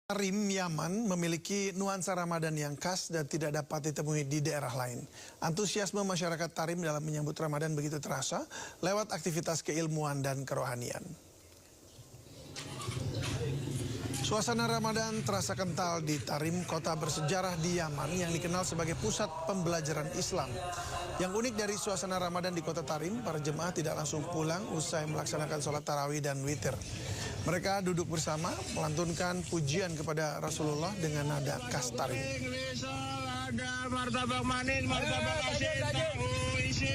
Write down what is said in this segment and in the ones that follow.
Tarim Yaman memiliki nuansa Ramadan yang khas dan tidak dapat ditemui di daerah lain. Antusiasme masyarakat Tarim dalam menyambut Ramadan begitu terasa lewat aktivitas keilmuan dan kerohanian. Suasana Ramadan terasa kental di Tarim, kota bersejarah di Yaman yang dikenal sebagai pusat pembelajaran Islam. Yang unik dari suasana Ramadan di kota Tarim, para jemaah tidak langsung pulang usai melaksanakan sholat tarawih dan witir. Mereka duduk bersama, melantunkan pujian kepada Rasulullah dengan nada khas Tarim. Martabak manis, martabak asin, tahu isi,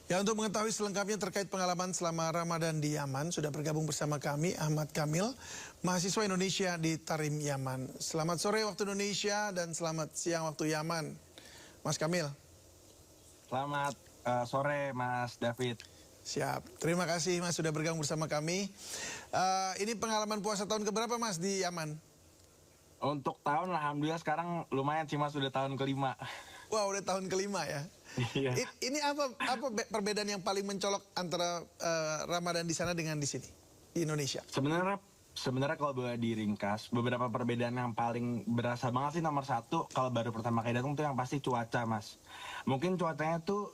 Ya, untuk mengetahui selengkapnya terkait pengalaman selama Ramadan di Yaman, sudah bergabung bersama kami Ahmad Kamil, mahasiswa Indonesia di Tarim, Yaman. Selamat sore waktu Indonesia dan selamat siang waktu Yaman, Mas Kamil. Selamat sore, Mas David. Siap, terima kasih Mas sudah bergabung bersama kami. Ini pengalaman puasa tahun keberapa Mas di Yaman? Untuk tahun, alhamdulillah sekarang lumayan sih Mas, sudah tahun kelima. Wah, udah tahun kelima ya. Iya. Ini apa perbedaan yang paling mencolok antara Ramadan di sana dengan di sini, di Indonesia? Sebenarnya kalau boleh diringkas, beberapa perbedaan yang paling berasa banget sih nomor satu, kalau baru pertama kali datang tuh yang pasti cuaca, Mas. Mungkin cuacanya tuh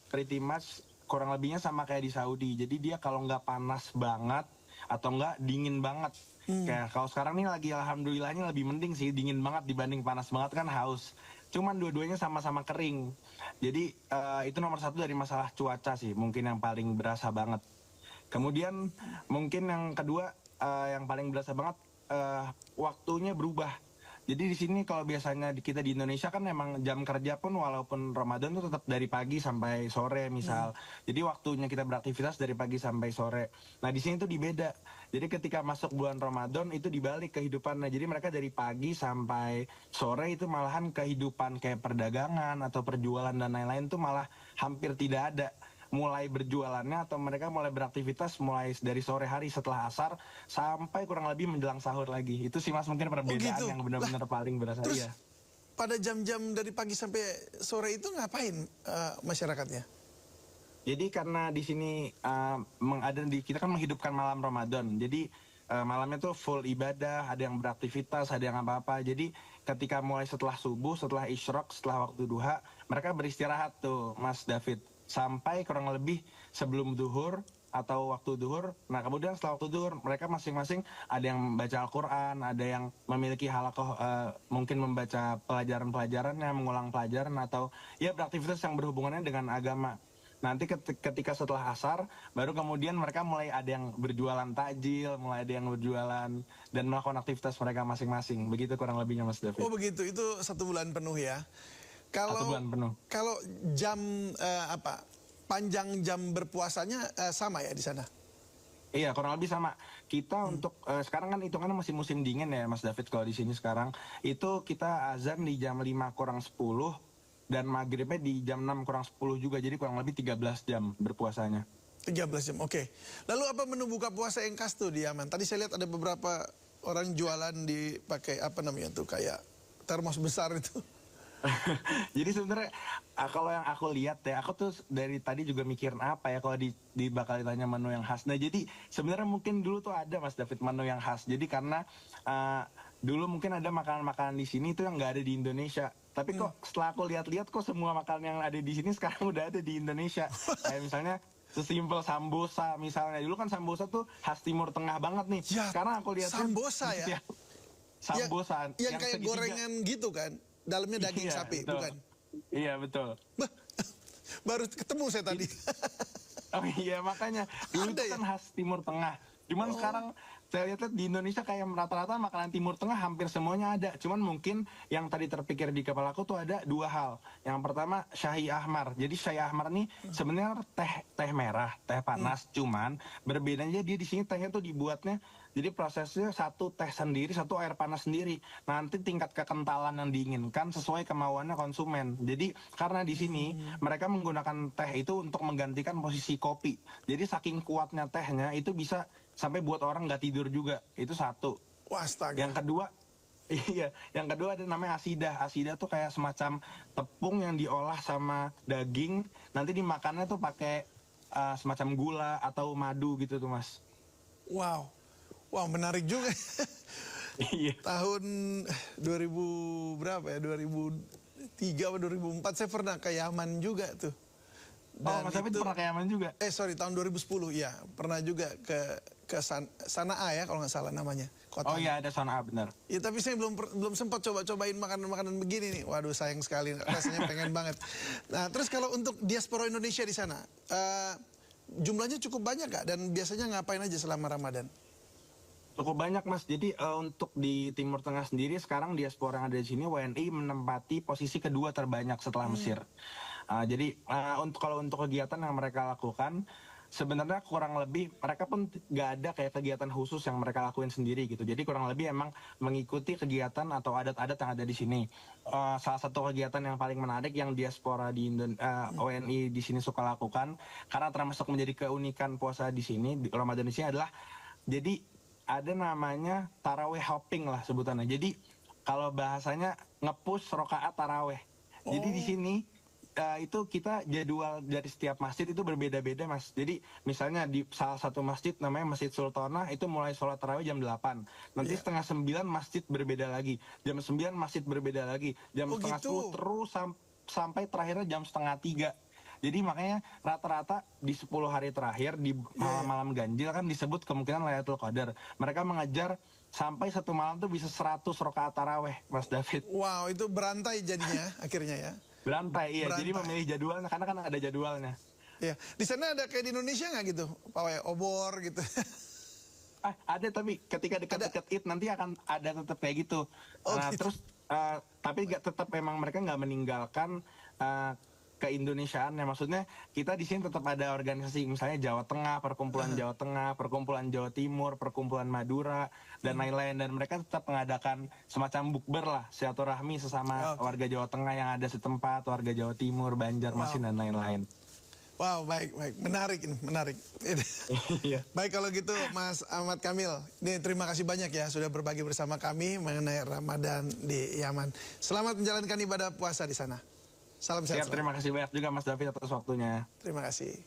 pretty much kurang lebihnya sama kayak di Saudi. Jadi dia kalau nggak panas banget atau nggak dingin banget. Kayak kalau sekarang nih lagi alhamdulillahnya lebih mending sih, dingin banget dibanding panas banget kan haus. Cuman dua-duanya sama-sama kering. Jadi itu nomor satu dari masalah cuaca sih, mungkin yang paling berasa banget. Kemudian mungkin yang kedua yang paling berasa banget waktunya berubah. Jadi di sini kalau biasanya kita di Indonesia kan memang jam kerja pun walaupun Ramadan tuh tetap dari pagi sampai sore misal. Jadi waktunya kita beraktivitas dari pagi sampai sore. Nah di sini tuh dibeda. Jadi ketika masuk bulan Ramadan itu dibalik kehidupannya. Jadi mereka dari pagi sampai sore itu malahan kehidupan kayak perdagangan atau perjualan dan lain-lain tuh malah hampir tidak ada. Mulai berjualannya atau mereka mulai beraktivitas mulai dari sore hari setelah asar sampai kurang lebih menjelang sahur lagi. Itu sih Mas mungkin perbedaan gitu? yang benar-benar paling berasa. Terus ya. pada jam-jam dari pagi sampai sore itu ngapain masyarakatnya? Jadi karena di sini kita kan menghidupkan malam Ramadan. Jadi malamnya tuh full ibadah, ada yang beraktivitas, ada yang apa-apa. Jadi ketika mulai setelah subuh, setelah isyraq, setelah waktu duha, mereka beristirahat tuh Mas David. Sampai kurang lebih sebelum duhur atau waktu duhur. Nah kemudian setelah waktu duhur mereka masing-masing ada yang membaca Al-Quran, ada yang memiliki halakoh mungkin membaca pelajaran-pelajarannya, mengulang pelajaran atau ya beraktivitas yang berhubungannya dengan agama. Nanti ketika setelah asar baru kemudian mereka mulai ada yang berjualan takjil, mulai ada yang berjualan dan melakukan aktivitas mereka masing-masing. Begitu kurang lebihnya Mas David. Oh begitu, itu 1 bulan penuh ya. Satu bulan penuh. Kalau jam panjang jam berpuasanya sama ya di sana? Iya, kurang lebih sama. Kita untuk sekarang kan hitungannya masih musim dingin ya Mas David. Kalau di sini sekarang itu kita azan di jam 5 kurang 10 dan maghribnya di jam 6 kurang 10 juga. Jadi kurang lebih 13 jam berpuasanya. 13 jam, oke. Lalu apa menu buka puasa yang khas tuh di Yaman? Tadi saya lihat ada beberapa orang jualan dipakai apa namanya tuh kayak termos besar itu. Jadi sebenarnya kalau yang aku lihat ya, aku tuh dari tadi juga mikirin apa ya kalau bakal ditanya menu yang khas. Nah jadi sebenarnya mungkin dulu tuh ada Mas David menu yang khas. Jadi karena dulu mungkin ada makanan-makanan di sini itu yang nggak ada di Indonesia. Tapi kok setelah aku lihat-lihat kok semua makanan yang ada di sini sekarang udah ada di Indonesia. Kayak misalnya sesimpel sambosa misalnya. Dulu kan sambosa tuh khas Timur Tengah banget nih. Ya, sekarang aku lihat sambosa ya. Sambosa yang kayak segitiga. Gorengan gitu kan. Dalamnya daging sapi, betul. bukan? Iya, betul. Baru ketemu saya tadi. Oh iya, makanya. Dulu itu kan khas Timur Tengah. Cuman sekarang saya lihat di Indonesia kayak rata-rata makanan Timur Tengah hampir semuanya ada. Cuman mungkin yang tadi terpikir di kepalaku tuh ada 2 hal. Yang pertama, Shahi Ahmar. Jadi Shahi Ahmar nih sebenarnya teh merah, teh panas. Cuman berbedanya dia di sini tehnya tuh dibuatnya. Jadi prosesnya satu teh sendiri, satu air panas sendiri. Nanti tingkat kekentalan yang diinginkan sesuai kemauannya konsumen. Jadi karena di sini mereka menggunakan teh itu untuk menggantikan posisi kopi. Jadi saking kuatnya tehnya itu bisa sampai buat orang nggak tidur juga. Itu satu. Wah, astaga. Yang kedua, yang kedua ada namanya asidah. Asidah tuh kayak semacam tepung yang diolah sama daging. Nanti dimakannya tuh pakai semacam gula atau madu gitu tuh Mas. Wow, wow menarik juga. Iya. Tahun 2000 berapa ya? 2003 atau 2004 saya pernah ke Yaman juga tuh. Oh, Mas David pernah ke Yaman juga? Sorry, tahun 2010 ya, pernah juga ke Sanaa ya kalau nggak salah namanya. Kota. Oh iya, ada Sanaa, benar. Ya tapi saya belum sempat cobain makanan-makanan begini nih. Waduh sayang sekali, rasanya pengen banget. Nah terus kalau untuk diaspora Indonesia di sana, jumlahnya cukup banyak Kak? Dan biasanya ngapain aja selama Ramadan? Cukup banyak Mas. Jadi untuk di Timur Tengah sendiri sekarang diaspora yang ada di sini WNI menempati posisi kedua terbanyak setelah Mesir. Jadi kalau untuk kegiatan yang mereka lakukan sebenarnya kurang lebih mereka pun nggak ada kayak kegiatan khusus yang mereka lakuin sendiri gitu. Jadi kurang lebih emang mengikuti kegiatan atau adat-adat yang ada di sini. Salah satu kegiatan yang paling menarik yang diaspora di WNI di sini suka lakukan karena termasuk menjadi keunikan puasa di sini di Ramadan di sini adalah jadi ada namanya taraweh hopping lah sebutannya. Jadi kalau bahasanya nge-push rokaat taraweh. Jadi di sini itu kita jadwal dari setiap masjid itu berbeda-beda Mas. Jadi misalnya di salah satu masjid namanya Masjid Sultanah itu mulai sholat tarawih jam 8. Nanti setengah 9 masjid berbeda lagi. Jam 9 masjid berbeda lagi. Jam setengah 10 terus sampai terakhirnya jam setengah 3. Jadi makanya rata-rata di 10 hari terakhir di malam-malam ganjil kan disebut kemungkinan Lailatul Qadar. Mereka mengajar sampai satu malam tuh bisa 100 rakaat taraweh Mas David. Wow itu berantai jadinya akhirnya ya. Berantai, iya. Jadi memilih jadwalnya, karena kan ada jadwalnya. Iya. Di sana ada kayak di Indonesia nggak gitu? Pawai obor gitu. Ada, tapi ketika dekat-dekat Id nanti akan ada tetap kayak gitu. Nah, gitu. terus, tapi tetap memang mereka nggak meninggalkan keindonesiaan ya. Maksudnya kita di sini tetap ada organisasi, misalnya Jawa Tengah, Perkumpulan Jawa Tengah, Perkumpulan Jawa Timur, Perkumpulan Madura, dan lain-lain. Dan mereka tetap mengadakan semacam bukber lah, silaturahmi sesama warga Jawa Tengah yang ada setempat, warga Jawa Timur, Banjarmasin, dan lain-lain. Wow, baik. Menarik ini, menarik. Iya. Baik kalau gitu Mas Ahmad Kamil, ini terima kasih banyak ya sudah berbagi bersama kami mengenai Ramadan di Yaman. Selamat menjalankan ibadah puasa di sana. Salam sehat. Terima kasih banyak juga Mas David atas waktunya. Terima kasih.